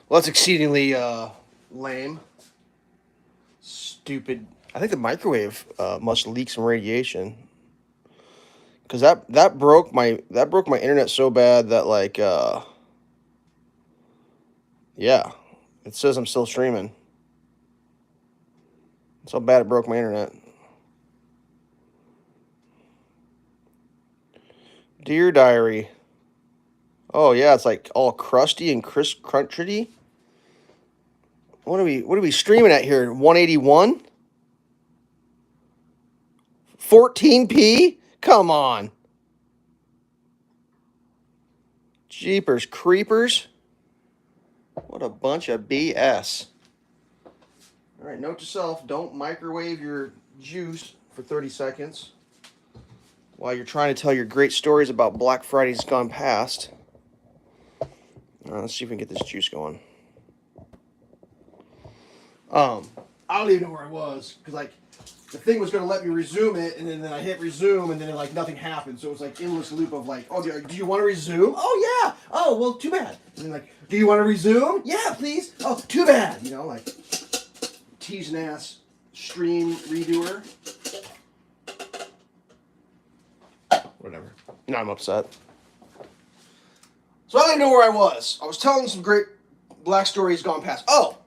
Well, that's exceedingly lame. Stupid. I think the microwave must leak some radiation because that broke my internet so bad that yeah, it says I'm still streaming. That's how bad it broke my internet. Dear diary. Oh yeah, it's like all crusty and crunchy. What are we streaming at here? 181? 14p? Come on. Jeepers creepers. What a bunch of BS. All right, note to self, don't microwave your juice for 30 seconds while you're trying to tell your great stories about Black Friday's gone past. Let's see if we can get this juice going. I don't even know where I was because the thing was going to let me resume it, and then I hit resume, and then nothing happened. So it was endless loop of oh, do you want to resume? Oh yeah. Oh well, too bad. And then do you want to resume? Yeah, please. Oh, too bad. Teasing ass stream redoer. Whatever. Now I'm upset. So I didn't know where I was. I was telling some great black stories gone past. Oh,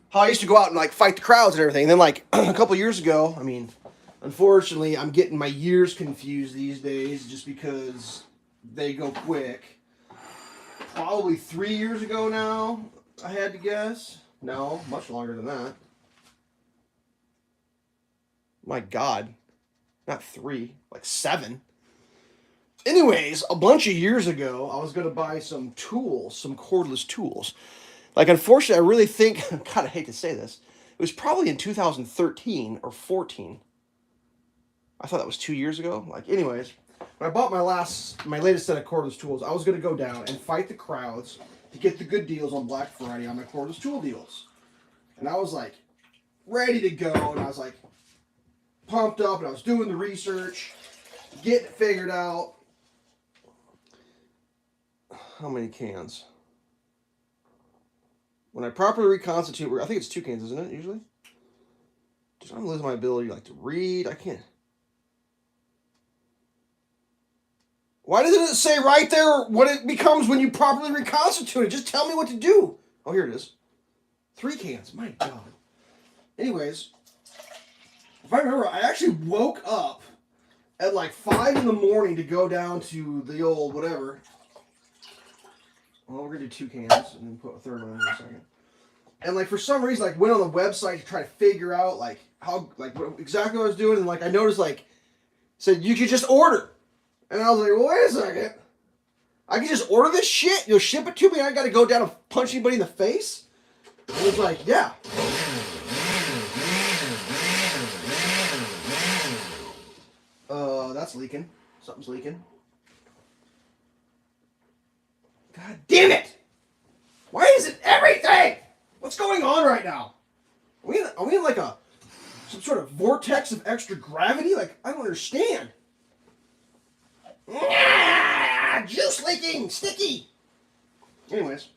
how I used to go out and fight the crowds and everything. And then a couple years ago, unfortunately, I'm getting my years confused these days just because they go quick. Probably 3 years ago now, I had to guess. No, much longer than that. My God, not 3, 7. Anyways, a bunch of years ago, I was going to buy some tools, some cordless tools. Unfortunately, I really think, God, I hate to say this, it was probably in 2013 or 14. I thought that was 2 years ago. Anyways, when I bought my latest set of cordless tools, I was going to go down and fight the crowds to get the good deals on Black Friday on my cordless tool deals. And I was ready to go, and I was pumped up, and I was doing the research, getting it figured out. How many cans? When I properly reconstitute, I think it's 2 cans, isn't it, usually? Just I'm losing my ability to read. I can't. Why doesn't it say right there what it becomes when you properly reconstitute it? Just tell me what to do. Oh, here it is. 3 cans. My God. Anyways, if I remember, I actually woke up at 5 in the morning to go down to the old whatever. Well, we're going to do 2 cans and then put a third one in a second. And for some reason, went on the website to try to figure out how exactly what I was doing, and I noticed said you could just order. And I was well, wait a second. I can just order this shit? You'll ship it to me? I got to go down and punch anybody in the face? And it was yeah. That's leaking. Something's leaking. God damn it! Why is it everything? What's going on right now? Are we in some sort of vortex of extra gravity? I don't understand. Juice leaking, sticky. Anyways,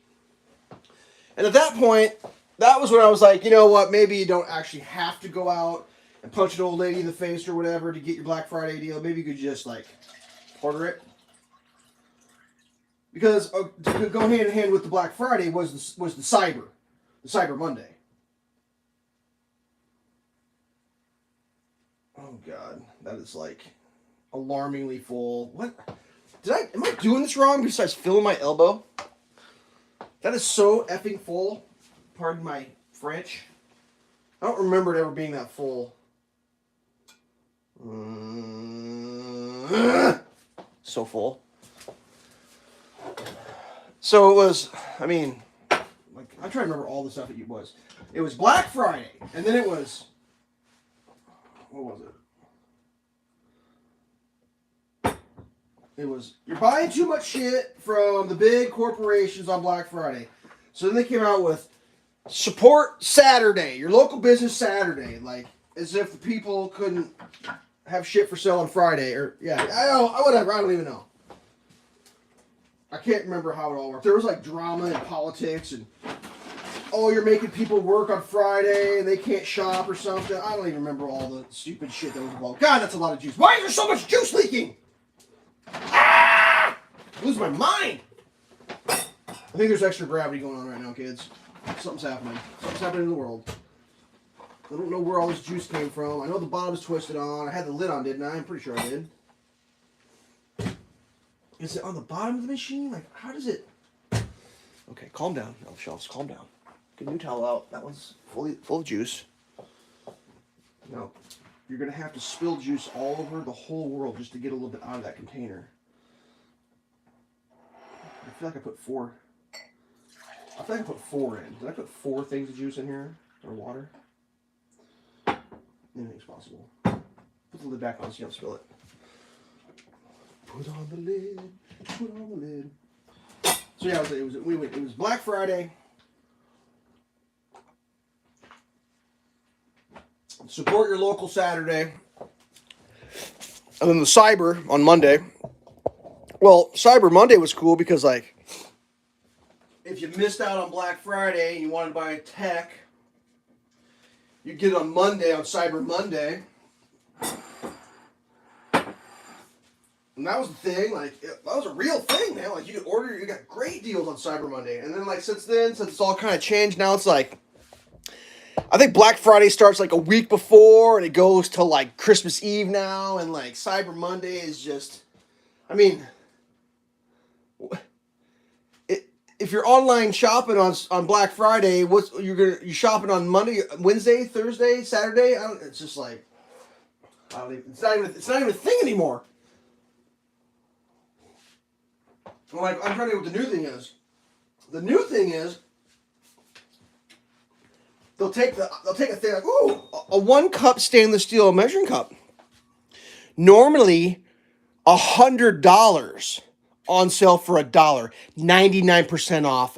and at that point, that was when I was you know what? Maybe you don't actually have to go out and punch an old lady in the face or whatever to get your Black Friday deal. Maybe you could just order it. Because to go hand in hand with the Black Friday was the Cyber Monday. Oh God, that is alarmingly full. What? Am I doing this wrong besides filling my elbow? That is so effing full. Pardon my French. I don't remember it ever being that full. So full. So it was, I'm trying to remember all the stuff it was. It was Black Friday, and then it was, what was it? It was, you're buying too much shit from the big corporations on Black Friday. So then they came out with Support Saturday, your local business Saturday, as if the people couldn't have shit for sale on Friday, or, yeah, whatever, I don't even know. I can't remember how it all worked. There was like drama and politics and oh, you're making people work on Friday and they can't shop or something. I don't even remember all the stupid shit that was involved. God, that's a lot of juice. Why is there so much juice leaking? Ah! I lose my mind. I think there's extra gravity going on right now, kids. Something's happening. Something's happening in the world. I don't know where all this juice came from. I know the bottom's twisted on. I had the lid on, didn't I? I'm pretty sure I did. Is it on the bottom of the machine? Like, how does it... Okay, calm down, Elveshelves. Calm down. Get a new towel out. That one's full of juice. Now, you're going to have to spill juice all over the whole world just to get a little bit out of that container. I feel like I put 4. I feel like I put 4 in. Did I put 4 things of juice in here? Or water? Anything's possible. Put the lid back on so you don't spill it. Put on the lid. Put on the lid. So yeah, it was Black Friday. Support your local Saturday. And then the Cyber on Monday. Well, Cyber Monday was cool because, like, if you missed out on Black Friday and you wanted to buy a tech, you get it on Monday, on Cyber Monday. And that was the thing, like, that was a real thing, man. Like, you could order, you got great deals on Cyber Monday. And then, like, since it's all kind of changed, now it's like, I think Black Friday starts like a week before and it goes till like Christmas Eve now. And like Cyber Monday is just, I mean, if you're online shopping on Black Friday, you shopping on Monday, Wednesday, Thursday, Saturday? It's just like, it's not even a thing anymore. I'm trying to think what the new thing is. The new thing is, they'll take a thing like, ooh, a 1-cup stainless steel measuring cup. Normally, $100 on sale for $1, 99% off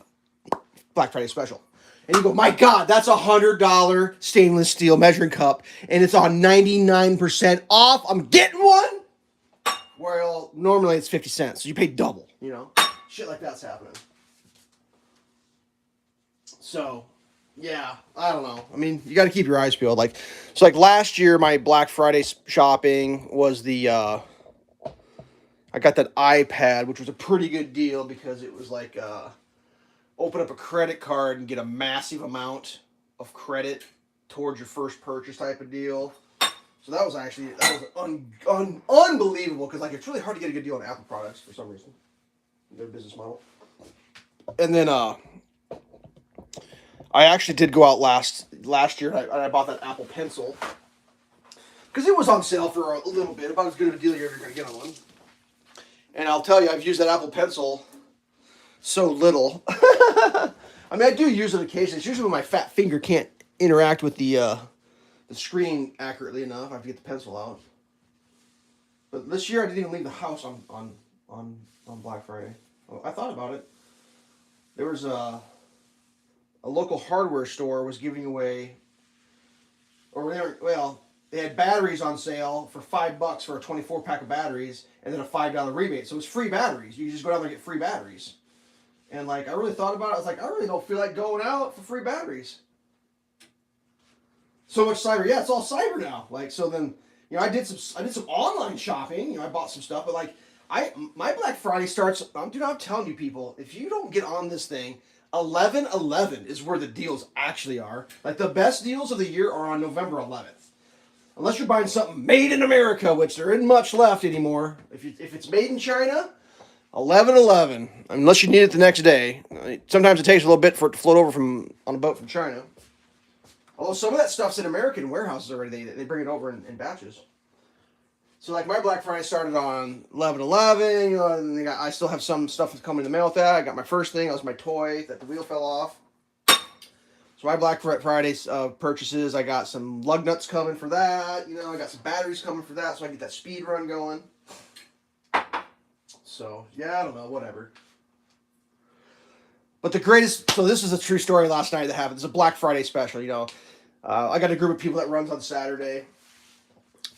Black Friday special. And you go, my God, that's $100 stainless steel measuring cup, and it's on 99% off. I'm getting one. Well, normally it's 50 cents, so you pay double. You know, shit like that's happening. So. Yeah, I don't know. I mean, you got to keep your eyes peeled. Like, so like last year, my Black Friday shopping was I got that iPad, which was a pretty good deal because it was like, open up a credit card and get a massive amount of credit towards your first purchase type of deal. So that was unbelievable because like it's really hard to get a good deal on Apple products for some reason. Their business model. And then I actually did go out last year and I bought that Apple Pencil because it was on sale for a little bit, about as good of a deal you're ever going to get on one. And I'll tell you, I've used that Apple Pencil so little. I mean, I do use it occasionally. It's usually when my fat finger can't interact with the screen accurately enough. I have to get the pencil out. But this year I didn't even leave the house on Black Friday. I thought about it. There was a local hardware store was giving away, they had batteries on sale for $5 for a 24-pack of batteries, and then a $5 rebate. So it was free batteries. You just go down there and get free batteries. And like, I really thought about it. I was like, I really don't feel like going out for free batteries. So much cyber. Yeah, it's all cyber now. Like, so then, you know, I did some online shopping. You know, I bought some stuff, but like, my Black Friday starts. I'm telling you, people, if you don't get on this thing, 11/11 is where the deals actually are. Like the best deals of the year are on November 11th. Unless you're buying something made in America, which there isn't much left anymore. If it's made in China, 11/11. Unless you need it the next day. Sometimes it takes a little bit for it to float over on a boat from China. Although some of that stuff's in American warehouses already. They bring it over in batches. So like my Black Friday started on 11/11, you know, and I still have some stuff that's coming in the mail with that. I got my first thing, that was my toy that the wheel fell off. So my Black Friday purchases, I got some lug nuts coming for that. You know, I got some batteries coming for that, so I can get that speed run going. So yeah, I don't know, whatever. But so this is a true story last night that happened. It's a Black Friday special, you know. I got a group of people that runs on Saturday.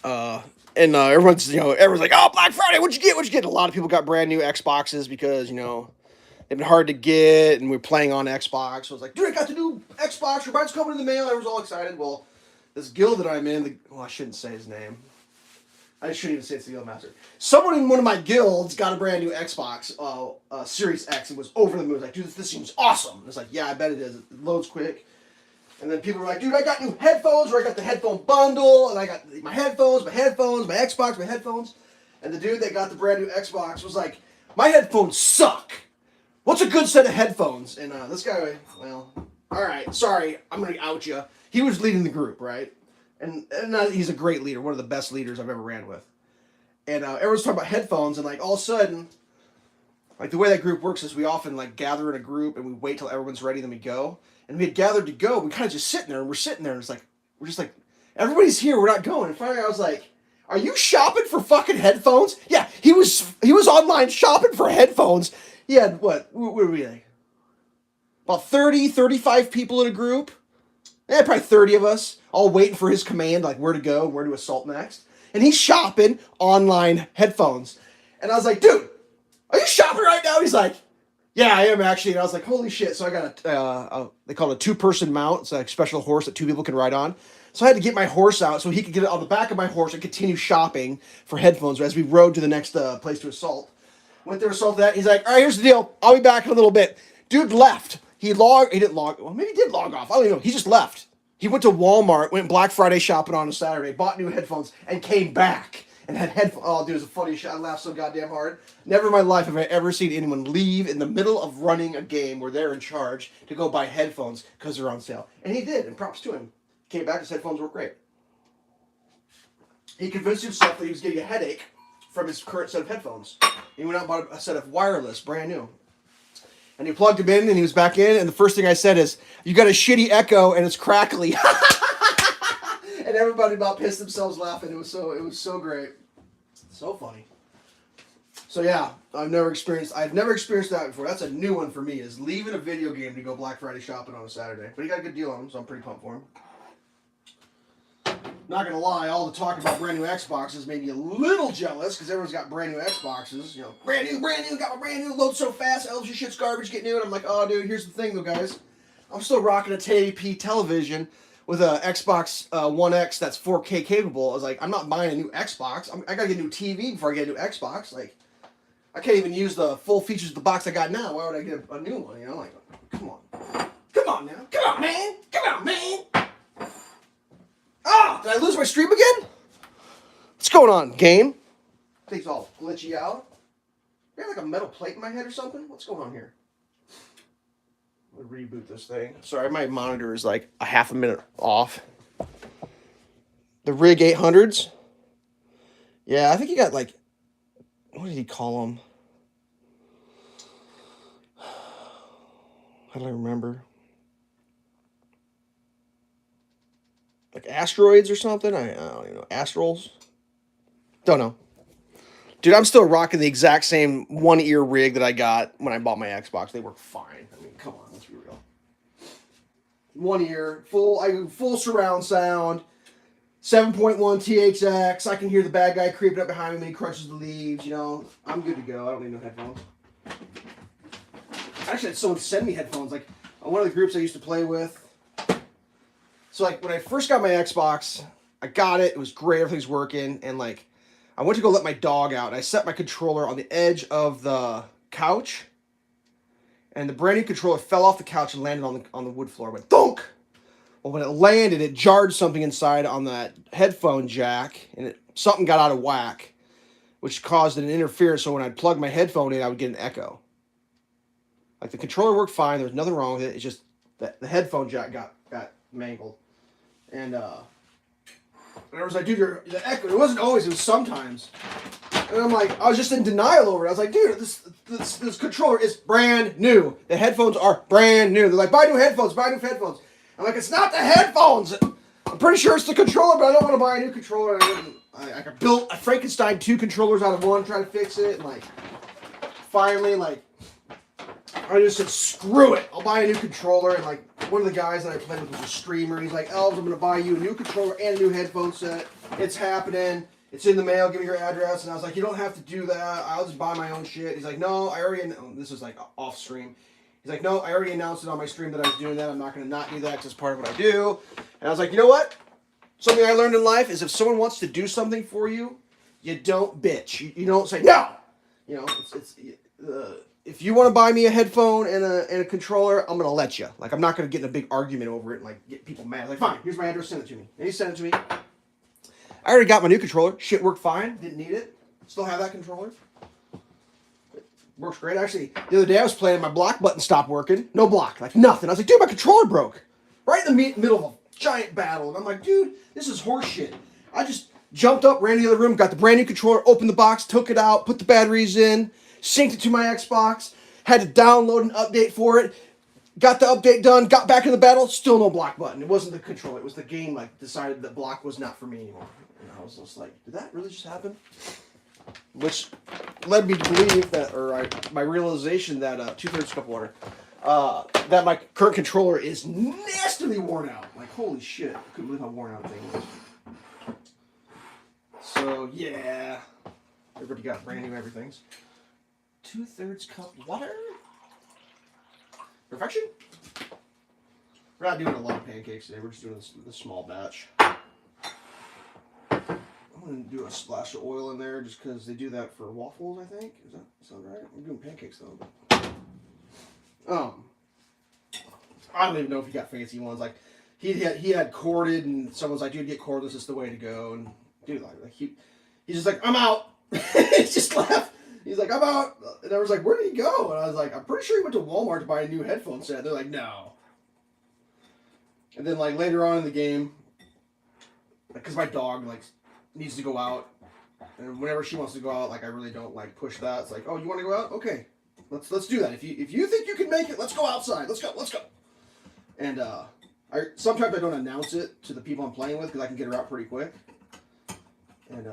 Everyone's like, oh, Black Friday, what'd you get? What'd you get? A lot of people got brand new Xboxes because, they've been hard to get, and we're playing on Xbox. So I was like, dude, I got the new Xbox. Your mine's coming in the mail. Everyone's all excited. Well, this guild that I'm in, I shouldn't say his name. I shouldn't even say it's the guild master. Someone in one of my guilds got a brand new Xbox Series X and was over the moon. Like, dude, this seems awesome. It's like, yeah, I bet it is. It loads quick. And then people were like, dude, I got new headphones, or I got the headphone bundle, and I got my headphones, my Xbox, my headphones. And the dude that got the brand new Xbox was like, my headphones suck. What's a good set of headphones? And this guy, well, all right, sorry, I'm going to out you. He was leading the group, right? And he's a great leader, one of the best leaders I've ever ran with. And everyone's talking about headphones, and like all of a sudden, like the way that group works is we often like gather in a group and we wait till everyone's ready, then we go. And we had gathered to go. We kind of just sitting there, and we're sitting there, and we're just like, everybody's here, we're not going. And finally, I was like, are you shopping for fucking headphones? Yeah, he was online shopping for headphones. He had what were we like? About 30, 35 people in a group. Yeah, probably 30 of us, all waiting for his command, like where to go, where to assault next. And he's shopping online headphones. And I was like, dude, are you shopping right now? He's like, yeah, I am actually. And I was like, holy shit. So I got they call it a two-person mount. It's a special horse that two people can ride on. So I had to get my horse out so he could get it on the back of my horse and continue shopping for headphones as we rode to the next place to assault. Went there, assaulted that. He's like, all right, here's the deal. I'll be back in a little bit. Dude left. He didn't log, well, maybe he did log off. I don't even know. He just left. He went to Walmart, went Black Friday shopping on a Saturday, bought new headphones, and came back and had headphones. Oh, dude, it was the funniest shit. I laughed so goddamn hard. Never in my life have I ever seen anyone leave in the middle of running a game where they're in charge to go buy headphones because they're on sale. And he did, and props to him. Came back, his headphones work great. He convinced himself that he was getting a headache from his current set of headphones. He went out and bought a set of wireless, brand new. And he plugged him in, and he was back in, and the first thing I said is, you got a shitty echo, and it's crackly. And everybody about pissed themselves laughing. It was so great. So funny. So yeah, I've never experienced that before. That's a new one for me, is leaving a video game to go Black Friday shopping on a Saturday. But he got a good deal on him, so I'm pretty pumped for him. Not gonna lie, all the talk about brand new Xboxes made me a little jealous because everyone's got brand new Xboxes. Brand new, got my brand new, load so fast, Elveshelves shit's garbage, get new. And I'm like, oh dude, here's the thing though, guys. I'm still rocking a 1080p television with a Xbox One X that's 4K capable. I was like, I'm not buying a new Xbox. I gotta get a new TV before I get a new Xbox. Like, I can't even use the full features of the box I got now. Why would I get a new one? Like, come on. Come on now. Come on, man. Come on, man. Ah, did I lose my stream again? What's going on, game? Things all glitchy out. You have like a metal plate in my head or something? What's going on here? I'm gonna reboot this thing. Sorry, my monitor is like a half a minute off. The Rig 800s. Yeah, I think he got like, what did he call them? How do I remember? Like asteroids or something? I don't even know. Astrals? Don't know. Dude, I'm still rocking the exact same one-ear rig that I got when I bought my Xbox. They work fine. I mean, come on, let's be real. One ear, full surround sound, 7.1 THX. I can hear the bad guy creeping up behind me when he crunches the leaves. I'm good to go. I don't need no headphones. I actually had someone send me headphones. Like, on one of the groups I used to play with. So, like, when I first got my Xbox, I got it. It was great. Everything's working. And, like, I went to go let my dog out. And I set my controller on the edge of the couch. And the brand new controller fell off the couch and landed on the wood floor. It went thunk! Well, when it landed, it jarred something inside on that headphone jack. And something got out of whack, which caused an interference. So when I'd plug my headphone in, I would get an echo. Like, the controller worked fine. There was nothing wrong with it. It's just that the headphone jack got mangled. And I was like, dude, the echo, it wasn't always, it was sometimes. And I'm like, I was just in denial over it. I was like, dude, this controller is brand new. The headphones are brand new. They're like, buy new headphones, buy new headphones. I'm like, it's not the headphones. I'm pretty sure it's the controller, but I don't want to buy a new controller. I built a Frankenstein 2 controllers out of one, trying to fix it. And like, finally, like, I just said, screw it. I'll buy a new controller. And like, one of the guys that I played with was a streamer. He's like, Elves, I'm going to buy you a new controller and a new headphone set. it's happening. It's in the mail. Give me your address. And I was like, you don't have to do that. I'll just buy my own shit. He's like, no, I already. This is like off stream. He's like, no, I already announced it on my stream that I was doing that. I'm not going to not do that because it's part of what I do. And I was like, you know what? Something I learned in life is if someone wants to do something for you, you don't bitch. You don't say no. You know, if you want to buy me a headphone and a controller, I'm gonna let you. Like, I'm not gonna get in a big argument over it and like get people mad. Like, fine, here's my address, send it to me. And he sent it to me. I already got my new controller. Shit worked fine. Didn't need it. Still have that controller. It works great. Actually, the other day I was playing, my block button stopped working. No block, like nothing. I was like, dude, my controller broke. Right in the middle of a giant battle. And I'm like, dude, this is horse shit. I just jumped up, ran to the other room, got the brand new controller, opened the box, took it out, put the batteries in, synced it to my Xbox, had to download an update for it, got the update done, got back in the battle, still no block button. It wasn't the controller, it was the game like decided that block was not for me anymore. And I was just like, did that really just happen? Which led me to believe that, or my realization that, 2/3 cup of water, that my current controller is nastily worn out. Like, holy shit, I couldn't believe how worn out the thing was. So, yeah. Everybody got brand new everythings. 2/3 cup water. Perfection. We're not doing a lot of pancakes today. We're just doing this small batch. I'm going to do a splash of oil in there just because they do that for waffles, I think. Is that sound right? I'm doing pancakes, though. I don't even know if he got fancy ones. Like, he had corded, and someone's like, dude, get cordless. It's the way to go. And, dude, like he's just like, I'm out. He just left. He's like, I'm out. And I was like, where did he go? And I was like, I'm pretty sure he went to Walmart to buy a new headphone set. They're like, no. And then, like, later on in the game, because my dog, like, needs to go out. And whenever she wants to go out, like, I really don't, like, push that. It's like, oh, you want to go out? Okay. Let's do that. If you think you can make it, let's go outside. Let's go. And sometimes I don't announce it to the people I'm playing with because I can get her out pretty quick. And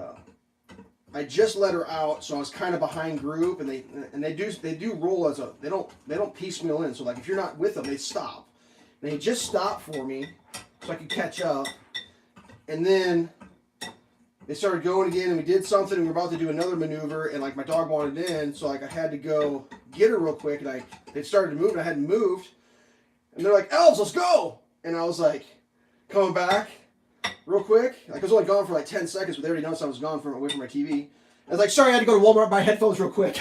I just let her out, so I was kind of behind group, and they do roll as a they don't piecemeal in. So like if you're not with them, they stop. And they just stopped for me, so I could catch up. And then they started going again, and we did something, and we were about to do another maneuver, and like my dog wanted in, so like I had to go get her real quick, and they started to move, and I hadn't moved, and they're like, Elves, let's go! And I was like, coming back real quick, like I was only gone for like 10 seconds, but they already noticed I was gone away from my TV. I was like, sorry, I had to go to Walmart and buy headphones real quick.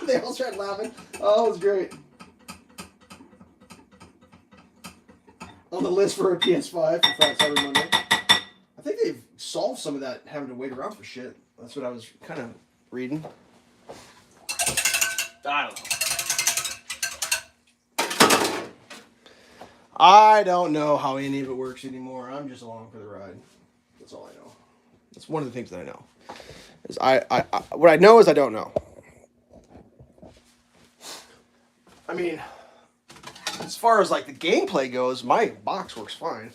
They all started laughing. Oh, it was great. On the list for a PS5 for Friday, Saturday, Monday. I think they've solved some of that having to wait around for shit. That's what I was kind of reading. I don't know. I don't know how any of it works anymore. I'm just along for the ride. That's all I know. That's one of the things that I know. Is what I know is I don't know. I mean, as far as like the gameplay goes, my box works fine.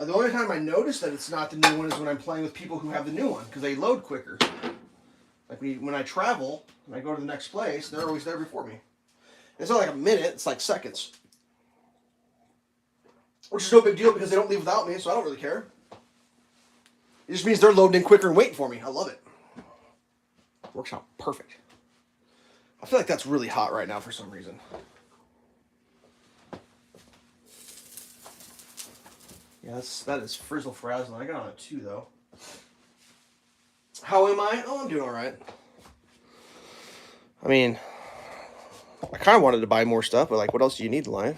The only time I notice that it's not the new one is when I'm playing with people who have the new one, because they load quicker. Like when I travel and I go to the next place, they're always there before me. It's not like a minute, it's like seconds. Which is no big deal because they don't leave without me, so I don't really care. It just means they're loading in quicker and waiting for me. I love it. Works out perfect. I feel like that's really hot right now for some reason. Yeah, that is frizzle frazzle. I got on a 2 though. How am I? Oh, I'm doing all right. I mean, I kind of wanted to buy more stuff, but like, what else do you need in life?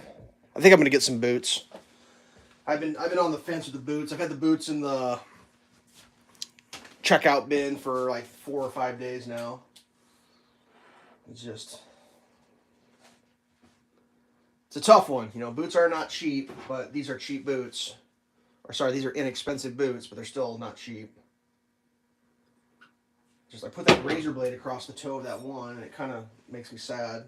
I think I'm gonna get some boots. I've been on the fence with the boots. I've had the boots in the checkout bin for like 4 or 5 days now. It's a tough one. You know, boots are not cheap, but these are cheap boots. Or sorry, these are inexpensive boots, but they're still not cheap. Just I put that razor blade across the toe of that one, and it kind of makes me sad.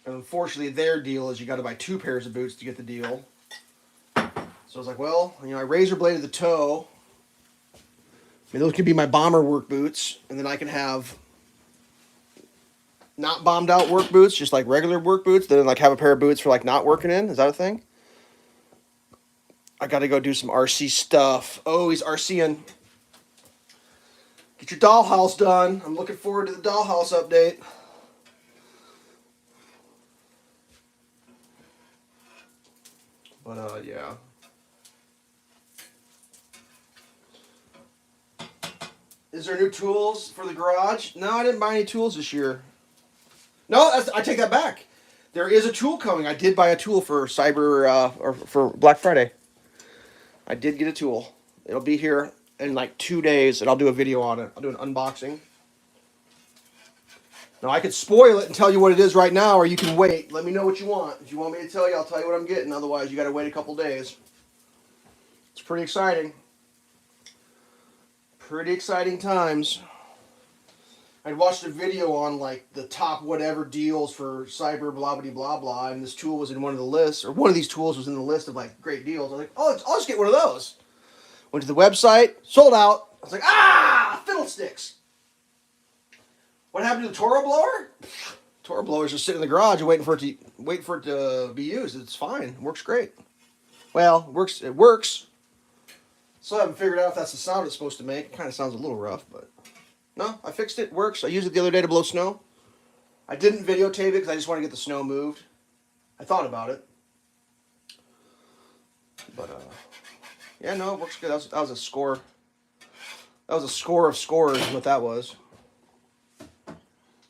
And unfortunately, their deal is you got to buy 2 pairs of boots to get the deal. So I was like, well, you know, I razor bladed the toe. I mean, those could be my bomber work boots, and then I can have not bombed out work boots, just like regular work boots. Then like have a pair of boots for like not working in. Is that a thing? I got to go do some RC stuff. Oh, he's RCing. Get your dollhouse done. I'm looking forward to the dollhouse update. But, yeah. Is there new tools for the garage? No, I didn't buy any tools this year. No, I take that back. There is a tool coming. I did buy a tool for or for Black Friday. I did get a tool. It'll be here in like 2 days, and I'll do a video on it. I'll do an unboxing. Now, I could spoil it and tell you what it is right now, or you can wait. Let me know what you want. If you want me to tell you, I'll tell you what I'm getting. Otherwise, you got to wait a couple days. It's pretty exciting. Pretty exciting times. I watched a video on like the top whatever deals for cyber blah blah blah blah, and this tool was in one of the lists, or one of these tools was in the list of like great deals. I was like, oh, I'll just get one of those. Went to the website, sold out. I was like, fiddlesticks. What happened to the Toro blower? Toro blower's just sitting in the garage and waiting for it to be used. It's fine. It works great. Well, it works. Still haven't figured out if that's the sound it's supposed to make. It kind of sounds a little rough, but no, I fixed it. It works. I used it the other day to blow snow. I didn't videotape it because I just wanted to get the snow moved. I thought about it. But, yeah, no, it works good. That was a score. That was a score of scores, what that was.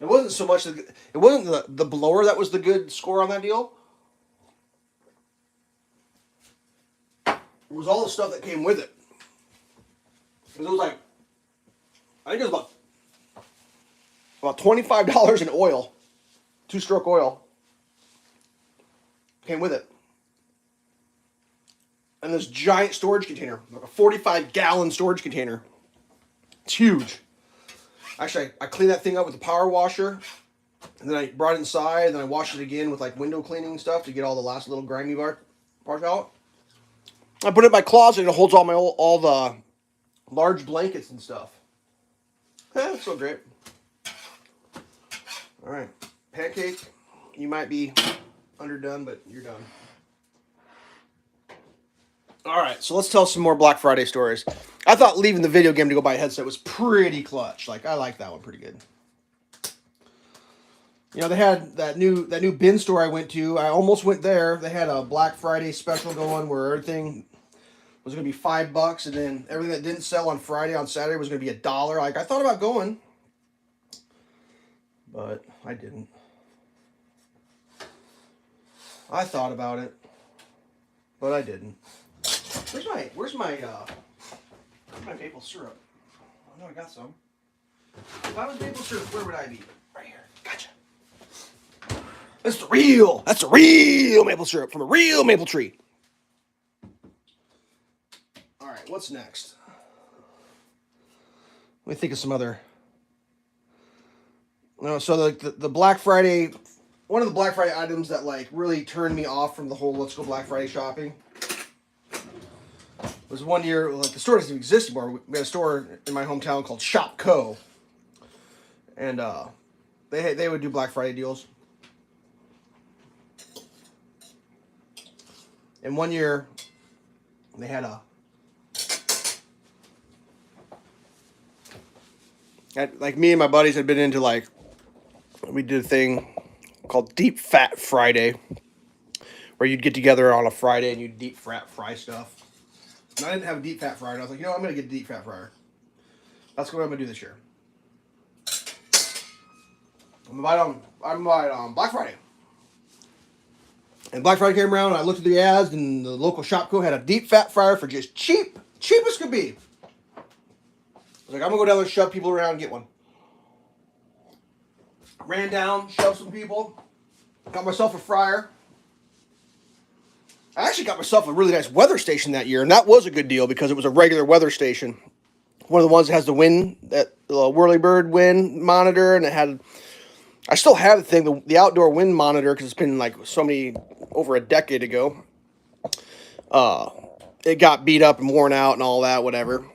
It wasn't so much, it wasn't the blower that was the good score on that deal. It was all the stuff that came with it. It was like, I think it was about $25 in oil. 2-stroke oil. Came with it. And this giant storage container. Like a 45-gallon storage container. It's huge. Actually, I cleaned that thing up with a power washer. And then I brought it inside. And then I washed it again with like window cleaning stuff to get all the last little grimy parts out. I put it in my closet and it holds all the large blankets and stuff. It's so great. All right, pancake. You might be underdone, but you're done. All right, so let's tell some more Black Friday stories. I thought leaving the video game to go buy a headset was pretty clutch. Like, I like that one pretty good. You know, they had that new bin store I went to. I almost went there. They had a Black Friday special going where everything was going to be $5, and then everything that didn't sell on Friday, on Saturday, was going to be $1. Like, I thought about going, but I didn't. I thought about it, but I didn't. Where's my maple syrup? I know I got some. If I was maple syrup, where would I be? Right here. Gotcha. That's the real maple syrup from a real maple tree. All right, what's next? Let me think of some other. No, so the Black Friday, one of the Black Friday items that like really turned me off from the whole let's go Black Friday shopping was one year, like the store doesn't exist anymore. We had a store in my hometown called Shop Co. And they would do Black Friday deals. And one year they had like me and my buddies had been into like, we did a thing called Deep Fat Friday, where you'd get together on a Friday and you'd deep fat fry stuff. And I didn't have a deep fat fryer. And I was like, I'm going to get a deep fat fryer. That's what I'm going to do this year. I'm going to buy it on Black Friday. And Black Friday came around, and I looked at the ads, and the local Shopco had a deep fat fryer for just cheap as could be. I was like, I'm going to go down there and shove people around and get one. Ran down, shoved some people, got myself a fryer. I actually got myself a really nice weather station that year, and that was a good deal because it was a regular weather station. One of the ones that has the wind, that Whirlybird wind monitor, and I still have the thing, the outdoor wind monitor, because it's been like over a decade ago. It got beat up and worn out and all that, whatever.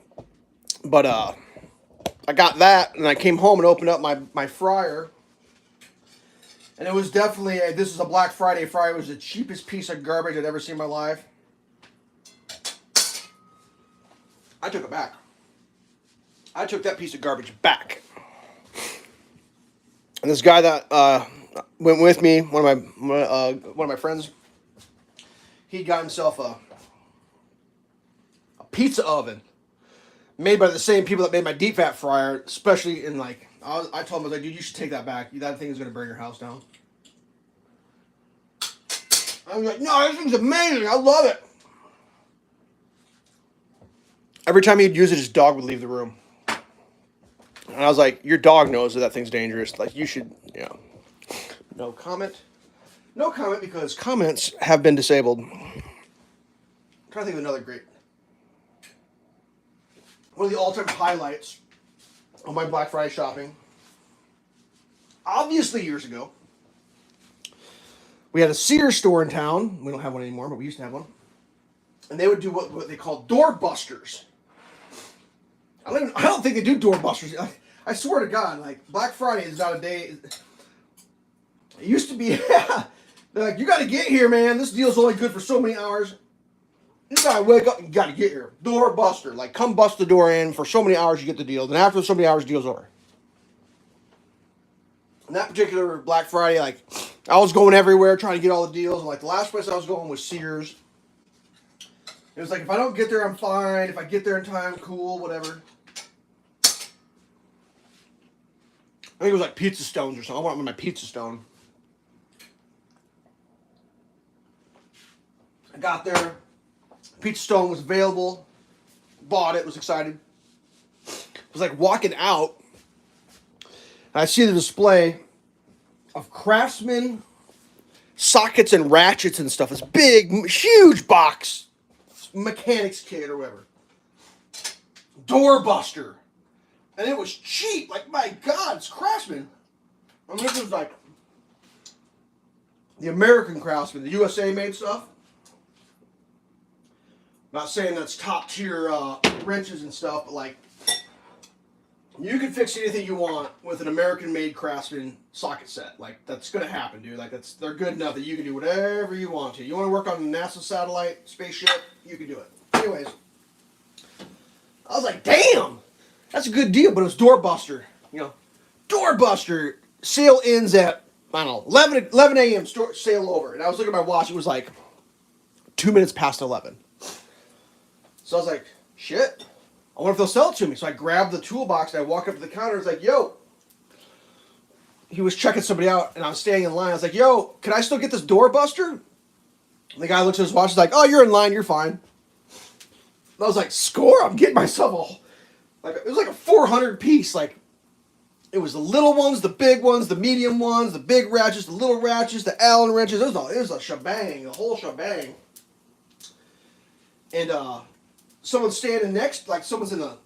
But I got that, and I came home and opened up my fryer. And it was definitely, this is a Black Friday fryer. It was the cheapest piece of garbage I'd ever seen in my life. I took it back. I took that piece of garbage back. And this guy that went with me, one of my friends, he got himself a pizza oven made by the same people that made my deep fat fryer, especially in like, I told him, I was like, dude, you should take that back. That thing is going to burn your house down. I was like, no, this thing's amazing. I love it. Every time he'd use it, his dog would leave the room. And I was like, your dog knows that thing's dangerous. Like, you should, you know. No comment. No comment because comments have been disabled. I'm trying to think of another great. One of the all-time highlights of my Black Friday shopping. Obviously, years ago, we had a Sears store in town. We don't have one anymore, but we used to have one. And they would do what they call door busters. I don't think they do door busters. I swear to God, like, Black Friday is not a day. It used to be. They're like, you got to get here, man. This deal's only good for so many hours. You got to wake up and you got to get here. Door buster. Like, come bust the door in for so many hours, you get the deal. Then after so many hours, the deal's over. And that particular Black Friday, like, I was going everywhere trying to get all the deals. And, like, the last place I was going was Sears. It was like, if I don't get there, I'm fine. If I get there in time, cool, whatever. I think it was like Pizza Stones or something. I wanted my Pizza Stone. I got there. Pizza Stone was available. Bought it. Was excited. Was like walking out. I see the display of Craftsman sockets and ratchets and stuff. This big, huge box. Mechanics kit or whatever. Doorbuster. And it was cheap. Like, my God, it's Craftsman. I mean, this was like the American Craftsman, the USA made stuff. Not saying that's top tier wrenches and stuff, but like, you can fix anything you want with an American made Craftsman socket set. Like, that's going to happen, dude. Like, they're good enough that you can do whatever you want to. You want to work on a NASA satellite, spaceship, you can do it. Anyways, I was like, damn, that's a good deal, but it was doorbuster. You know, doorbuster. Sale ends at, I don't know, 11 a.m. Sale over. And I was looking at my watch. It was like 2 minutes past 11. So I was like, shit. I wonder if they'll sell it to me. So I grabbed the toolbox and I walk up to the counter. It's like, yo. He was checking somebody out and I was standing in line. I was like, yo, can I still get this doorbuster? And the guy looks at his watch. He's like, oh, you're in line. You're fine. And I was like, score? I'm getting myself it was like a 400 piece. Like, it was the little ones, the big ones, the medium ones, the big ratchets, the little ratchets, the Allen wrenches. It was a shebang, a whole shebang. And someone's standing next, like someone's in the,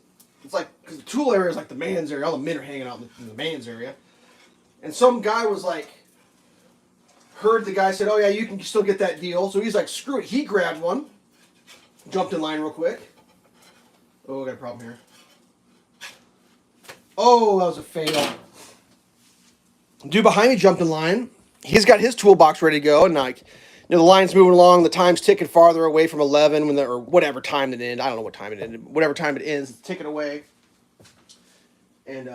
it's like, because the tool area is like the man's area. All the men are hanging out in the man's area. And some guy was like, heard the guy said, oh yeah, you can still get that deal. So he's like, screw it. He grabbed one, jumped in line real quick. Oh, I got a problem here. Oh, that was a fail. Dude behind me jumped in line. He's got his toolbox ready to go, and like, you know, the line's moving along. The time's ticking farther away from 11 or whatever time it ended. I don't know what time it ended. Whatever time it ends, it's ticking away. And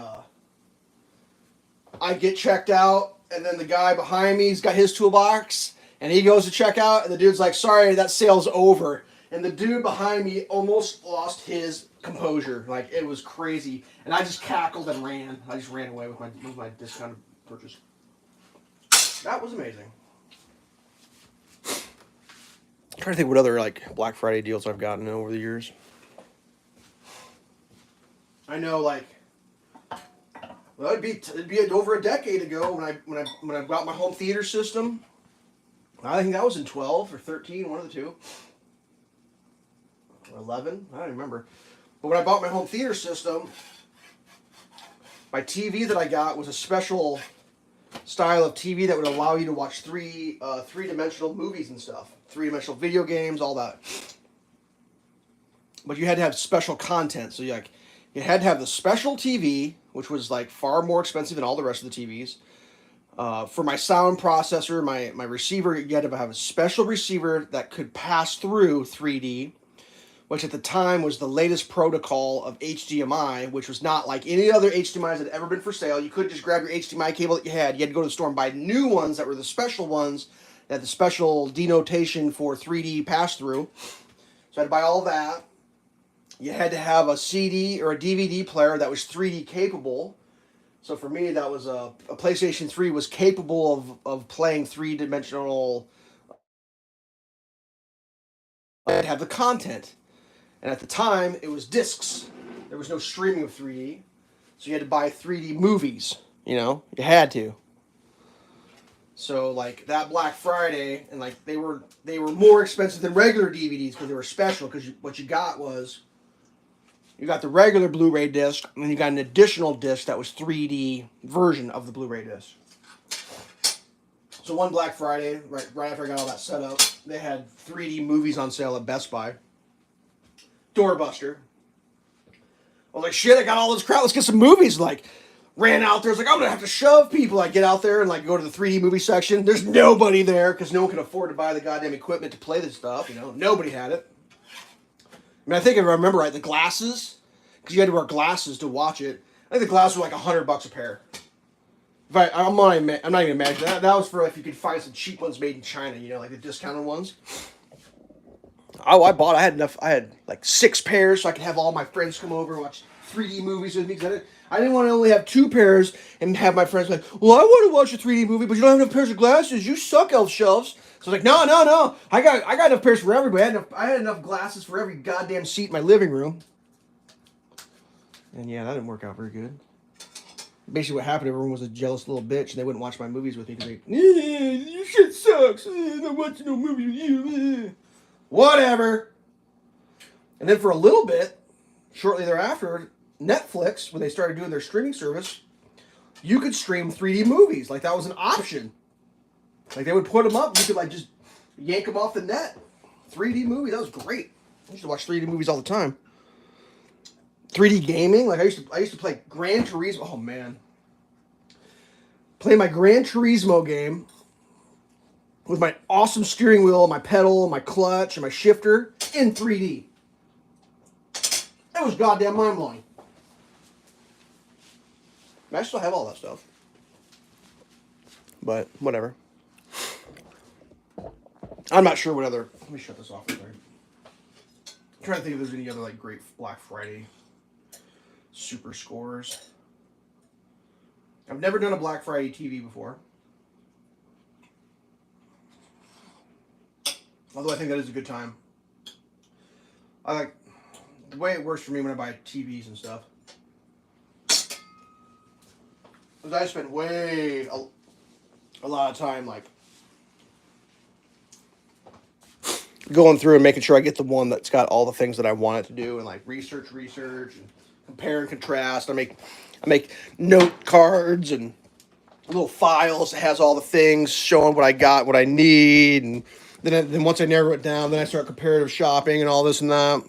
I get checked out, and then the guy behind me, he's got his toolbox, and he goes to check out, and the dude's like, sorry, that sale's over. And the dude behind me almost lost his composure. Like, it was crazy. And I just cackled and ran. I just ran away with my discounted purchase. That was amazing. I'm trying to think what other, like, Black Friday deals I've gotten over the years. I know, like, well, it'd be over a decade ago when I got my home theater system. I think that was in 12 or 13, one of the two. 11, I don't remember. But when I bought my home theater system, my TV that I got was a special style of TV that would allow you to watch three-dimensional movies and stuff. Three-dimensional video games, all that. But you had to have special content. So you had to have the special TV, which was like far more expensive than all the rest of the TVs. For my sound processor, my receiver, you had to have a special receiver that could pass through 3D. which at the time was the latest protocol of HDMI, which was not like any other HDMIs that had ever been for sale. You couldn't just grab your HDMI cable that you had. You had to go to the store and buy new ones that were the special ones that had the special denotation for 3D pass-through. So I had to buy all that. You had to have a CD or a DVD player that was 3D capable. So for me, that was a PlayStation 3 was capable of playing three-dimensional. It had the content. And at the time, it was discs. There was no streaming of 3D. So you had to buy 3D movies. You know, you had to. So like that Black Friday, and like they were more expensive than regular DVDs because they were special. Because what you got was you got the regular Blu-ray disc, and then you got an additional disc that was 3D version of the Blu-ray disc. So one Black Friday, right after I got all that set up, they had 3D movies on sale at Best Buy. Doorbuster. I was like, shit, I got all this crowd. Let's get some movies. Like, ran out there. I was like, I'm going to have to shove people. I get out there and like go to the 3D movie section. There's nobody there because no one can afford to buy the goddamn equipment to play this stuff. You know, nobody had it. I mean, I think if I remember right, the glasses, because you had to wear glasses to watch it. I think the glasses were like $100 a pair. I'm not even imagining that. That was for if you could find some cheap ones made in China. You know, like the discounted ones. Oh, I had enough. I had like 6 pairs so I could have all my friends come over and watch 3D movies with me. Because I didn't want to only have 2 pairs and have my friends like, well, I want to watch a 3D movie, but you don't have enough pairs of glasses. You suck, Elveshelves. So I was like, no. I got enough pairs for everybody. I had enough glasses for every goddamn seat in my living room. And yeah, that didn't work out very good. Basically what happened, everyone was a jealous little bitch and they wouldn't watch my movies with me because they, your shit sucks. I'm not watching no movie with you. Whatever. And then for a little bit, shortly thereafter, Netflix, when they started doing their streaming service, you could stream 3D movies. Like that was an option. Like they would put them up, you could like just yank them off the net. 3D movie, that was great. I used to watch 3D movies all the time. 3D gaming, like I used to play Gran Turismo. Oh man, play my Gran Turismo game with my awesome steering wheel, my pedal, my clutch, and my shifter in 3D. That was goddamn mind blowing. I still have all that stuff, but whatever. I'm not sure what other. Let me shut this off. I'm trying to think if there's any other like great Black Friday super scores. I've never done a Black Friday TV before. Although I think that is a good time. I like the way it works for me when I buy TVs and stuff. Because I spend a lot of time like going through and making sure I get the one that's got all the things that I want it to do and like research and compare and contrast. I make note cards and little files that has all the things showing what I got, what I need, and then once I narrow it down, then I start comparative shopping and all this and that.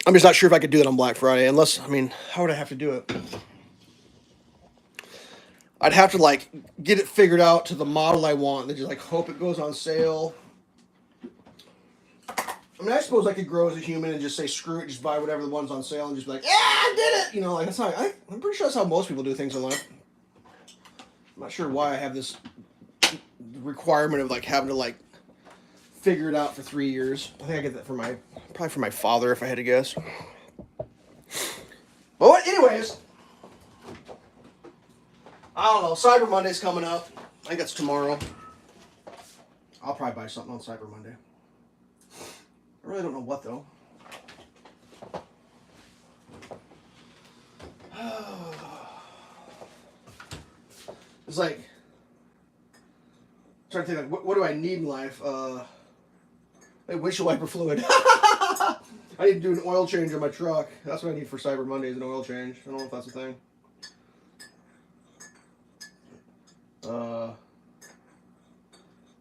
I'm just not sure if I could do that on Black Friday unless, I mean, how would I have to do it? I'd have to like get it figured out to the model I want and then just like hope it goes on sale. I mean, I suppose I could grow as a human and just say, screw it, just buy whatever the one's on sale and just be like, yeah, I did it! You know, like, that's how I'm pretty sure that's how most people do things in life. I'm not sure why I have this requirement of, like, having to, like, figure it out for 3 years. I think I get that probably from my father, if I had to guess. But anyways, I don't know, Cyber Monday's coming up. I think that's tomorrow. I'll probably buy something on Cyber Monday. I really don't know what, though. It's like, I'm trying to think, like, what do I need in life? Windshield wiper fluid. I need to do an oil change on my truck. That's what I need for Cyber Monday is an oil change. I don't know if that's a thing.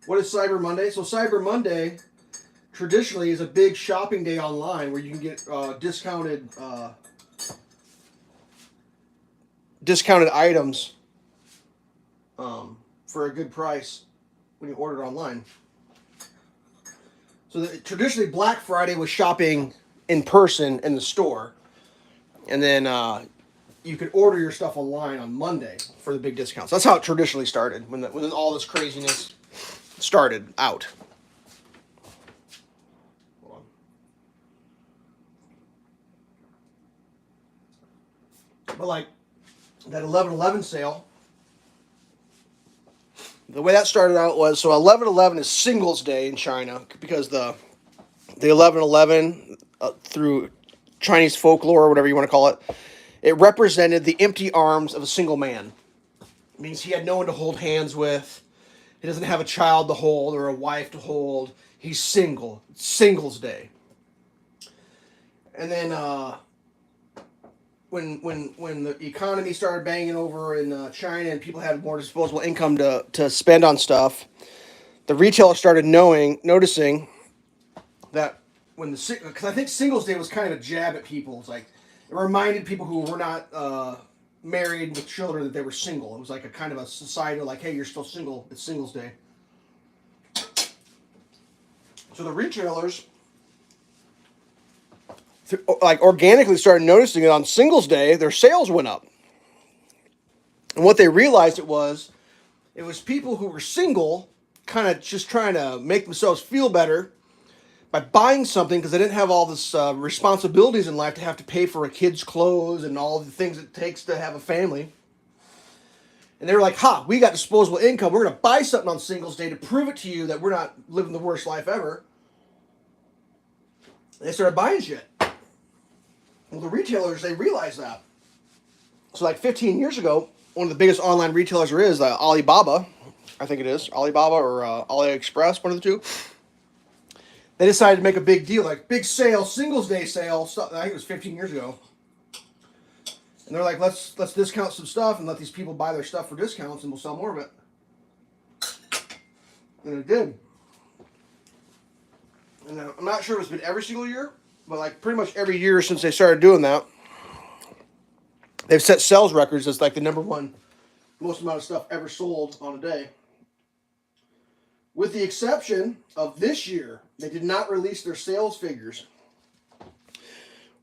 What is Cyber Monday? So Cyber Monday traditionally is a big shopping day online where you can get discounted items for a good price when you order it online. So traditionally, Black Friday was shopping in person in the store, and then you could order your stuff online on Monday for the big discounts. That's how it traditionally started when all this craziness started out. But like that 11/11 sale, the way that started out was so 11/11 is Singles Day in China because the 11/11 through Chinese folklore or whatever you want to call it, it represented the empty arms of a single man. It means he had no one to hold hands with. He doesn't have a child to hold or a wife to hold. He's single. It's Singles Day. And then when the economy started banging over in China and people had more disposable income to spend on stuff, the retailers started noticing that because I think Singles Day was kind of a jab at people. It's like it reminded people who were not married with children that they were single. It was like a kind of a societal like, hey, you're still single. It's Singles Day. So the retailers like organically started noticing it on Singles Day. Their sales went up, and what they realized it was people who were single, kind of just trying to make themselves feel better by buying something because they didn't have all this responsibilities in life to have to pay for a kid's clothes and all the things it takes to have a family. And they were like, "Ha, we got disposable income. We're going to buy something on Singles Day to prove it to you that we're not living the worst life ever." And they started buying shit. Well, the retailers, they realized that. So like 15 years ago, one of the biggest online retailers there is, Alibaba, I think it is, Alibaba or AliExpress, one of the two. They decided to make a big deal, like big sale, Singles Day sale. I think it was 15 years ago. And they're like, let's discount some stuff and let these people buy their stuff for discounts, and we'll sell more of it. And it did. And I'm not sure if it's been every single year, but like pretty much every year since they started doing that, they've set sales records as like the number one most amount of stuff ever sold on a day. With the exception of this year, they did not release their sales figures,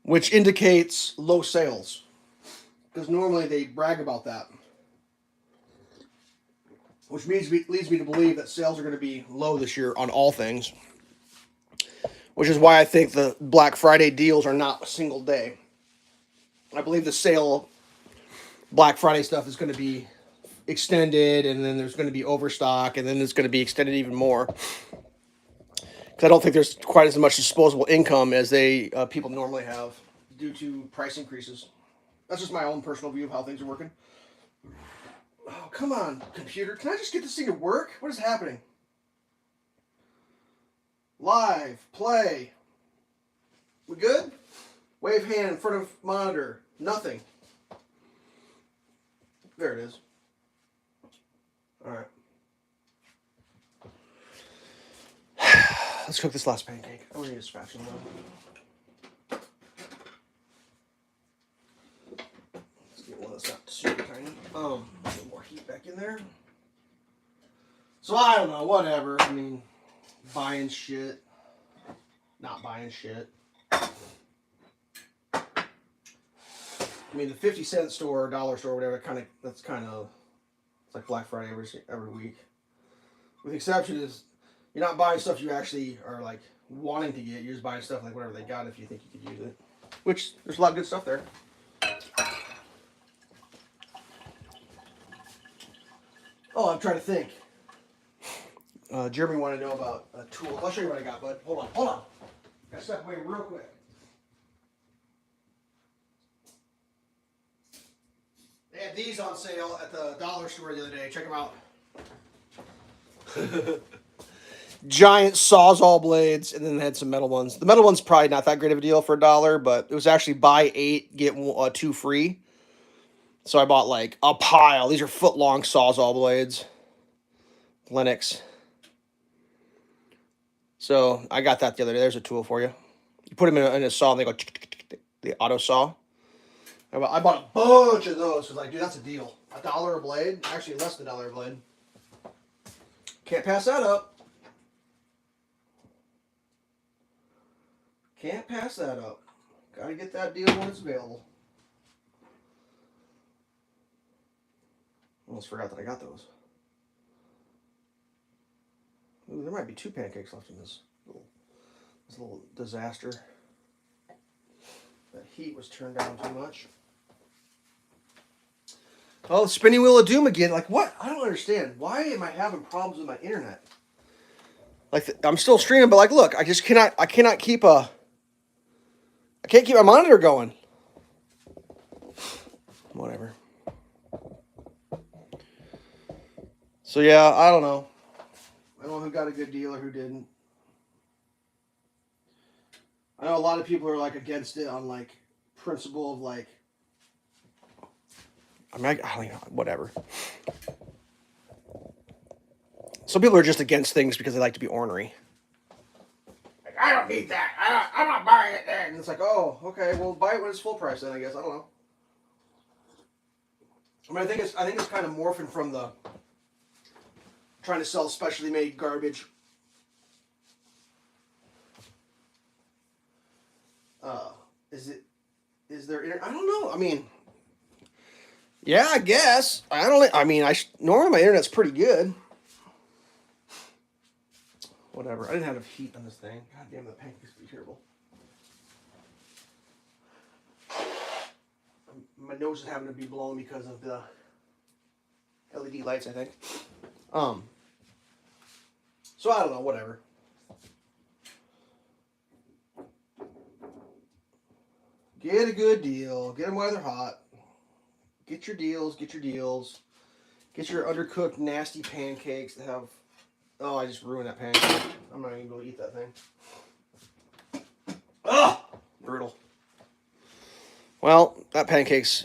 which indicates low sales. Because normally they brag about that. Which leads me to believe that sales are going to be low this year on all things. Which is why I think the Black Friday deals are not a single day. I believe the sale Black Friday stuff is going to be extended, and then there's going to be overstock, and then it's going to be extended even more. Because I don't think there's quite as much disposable income as people normally have due to price increases. That's just my own personal view of how things are working. Oh, come on, computer. Can I just get this thing to work? What is happening? Live, play. We good? Wave hand in front of monitor. Nothing. There it is. All right. Let's cook this last pancake. I need a spatula. Let's get one that's not super tiny. Get more heat back in there. So I don't know, whatever. I mean, buying shit, not buying shit. I mean, the 50-cent store, dollar store, whatever, it's like Black Friday every week. With the exception is, you're not buying stuff you actually are like wanting to get. You're just buying stuff like whatever they got if you think you could use it. Which there's a lot of good stuff there. Oh, I'm trying to think. Jeremy wanted to know about a tool. I'll show you what I got, bud. Hold on. Gotta step away real quick. They had these on sale at the dollar store the other day. Check them out. Giant Sawzall blades, and then they had some metal ones. The metal one's probably not that great of a deal for $1, but it was actually buy 8, get 2 free. So I bought like a pile. These are foot-long Sawzall blades. Linux. So I got that the other day. There's a tool for you. You put them in a saw, and they go. The auto saw. I bought a bunch of those. So like, dude, that's a deal. $1 a blade. Actually, less than $1 a blade. Can't pass that up. Can't pass that up. Gotta get that deal when it's available. Almost forgot that I got those. Ooh, there might be 2 pancakes left in this little disaster. That heat was turned down too much. Oh, spinning wheel of doom again. Like what? I don't understand. Why am I having problems with my internet? Like I'm still streaming, but like, look, I just cannot. I can't keep my monitor going. Whatever. So yeah, I don't know. I don't know who got a good deal or who didn't. I know a lot of people are like against it on like principle of like. I mean, I don't know, whatever. Some people are just against things because they like to be ornery. Like, I don't need that. I'm not buying it then. And it's like, oh, okay, well, buy it when it's full price then, I guess. I don't know. I mean, I think it's kind of morphing from the trying to sell specially made garbage. Is there? I don't know. I mean, yeah, I guess. Normally my internet's pretty good. Whatever. I didn't have enough heat on this thing. God damn, the pancakes would be terrible. My nose is having to be blown because of the LED lights, I think. So I don't know, whatever. Get a good deal. Get them while they're hot. Get your deals. Get your deals. Get your undercooked, nasty pancakes that have... Oh, I just ruined that pancake. I'm not even going to eat that thing. Ugh! Brutal. Well, that pancake's...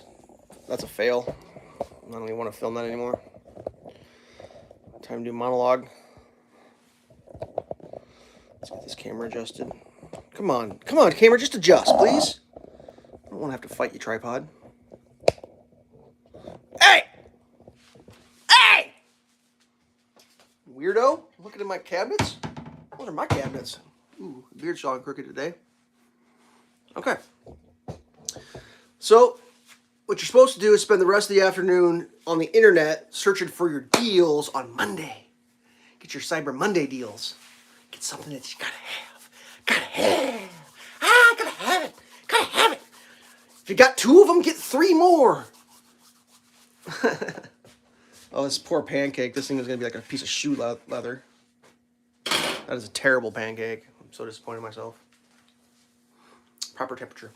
That's a fail. I don't even want to film that anymore. Time to do monologue. Let's get this camera adjusted. Come on, camera, just adjust, please. I don't want to have to fight you, tripod. Hey! Hey! Weirdo, looking at my cabinets? Those are my cabinets. Ooh, beard's all crooked today. Okay. So, what you're supposed to do is spend the rest of the afternoon on the internet searching for your deals on Monday. Get your Cyber Monday deals. Get something that you gotta have. Gotta have. Gotta have it. Gotta have it. If you got 2 of them, get 3 more. Oh, this poor pancake. This thing is gonna be like a piece of shoe leather. That is a terrible pancake. I'm so disappointed in myself. Proper temperature.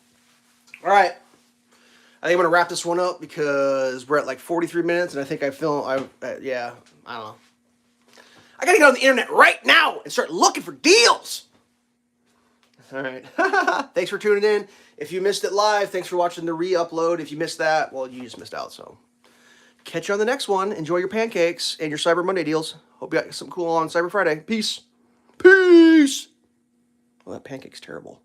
All right. I think I'm gonna wrap this one up because we're at like 43 minutes, and I think yeah, I don't know. I gotta get on the internet right now and start looking for deals. All right. Thanks for tuning in. If you missed it live, thanks for watching the re-upload. If you missed that, well, you just missed out. So catch you on the next one. Enjoy your pancakes and your Cyber Monday deals. Hope you got something cool on Cyber Friday. Peace. Peace. Well, that pancake's terrible.